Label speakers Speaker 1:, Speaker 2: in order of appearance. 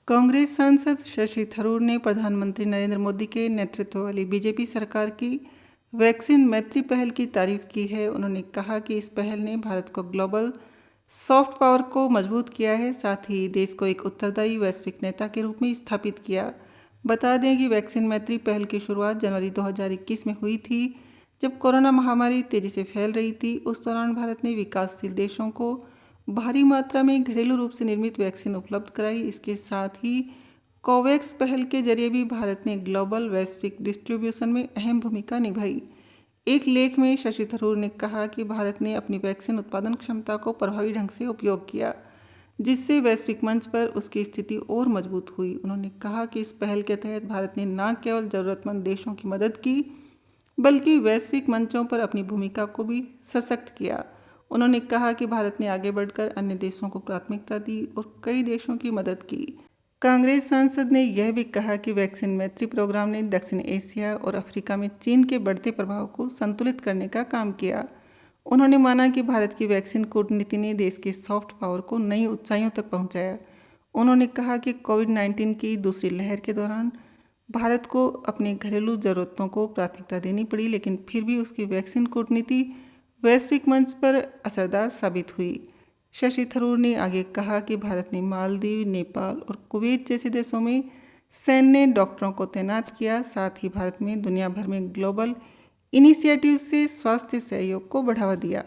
Speaker 1: कांग्रेस सांसद शशि थरूर ने प्रधानमंत्री नरेंद्र मोदी के नेतृत्व वाली बीजेपी सरकार की वैक्सीन मैत्री पहल की तारीफ की है। उन्होंने कहा कि इस पहल ने भारत को ग्लोबल सॉफ्ट पावर को मजबूत किया है, साथ ही देश को एक उत्तरदायी वैश्विक नेता के रूप में स्थापित किया। बता दें कि वैक्सीन मैत्री पहल की शुरुआत जनवरी 2021 में हुई थी, जब कोरोना महामारी तेजी से फैल रही थी। उस दौरान भारत ने विकासशील देशों को भारी मात्रा में घरेलू रूप से निर्मित वैक्सीन उपलब्ध कराई। इसके साथ ही कोवैक्स पहल के जरिए भी भारत ने ग्लोबल वैश्विक डिस्ट्रीब्यूशन में अहम भूमिका निभाई। एक लेख में शशि थरूर ने कहा कि भारत ने अपनी वैक्सीन उत्पादन क्षमता को प्रभावी ढंग से उपयोग किया, जिससे वैश्विक मंच पर उसकी स्थिति और मजबूत हुई। उन्होंने कहा कि इस पहल के तहत भारत ने न केवल ज़रूरतमंद देशों की मदद की, बल्कि वैश्विक मंचों पर अपनी भूमिका को भी सशक्त किया। उन्होंने कहा कि भारत ने आगे बढ़कर अन्य देशों को प्राथमिकता दी और कई देशों की मदद की। कांग्रेस सांसद ने यह भी कहा कि वैक्सीन मैत्री प्रोग्राम ने दक्षिण एशिया और अफ्रीका में चीन के बढ़ते प्रभाव को संतुलित करने का काम किया। उन्होंने माना कि भारत की वैक्सीन कूटनीति ने देश की सॉफ्ट पावर को नई ऊंचाइयों तक पहुंचाया। उन्होंने कहा कि कोविड-19 की दूसरी लहर के दौरान भारत को अपनी घरेलू ज़रूरतों को प्राथमिकता देनी पड़ी, लेकिन फिर भी उसकी वैक्सीन कूटनीति वैश्विक मंच पर असरदार साबित हुई। शशि थरूर ने आगे कहा कि भारत ने मालदीव, नेपाल और कुवैत जैसे देशों में सैन्य डॉक्टरों को तैनात किया। साथ ही भारत में दुनिया भर में ग्लोबल इनिशिएटिव से स्वास्थ्य सहयोग को बढ़ावा दिया।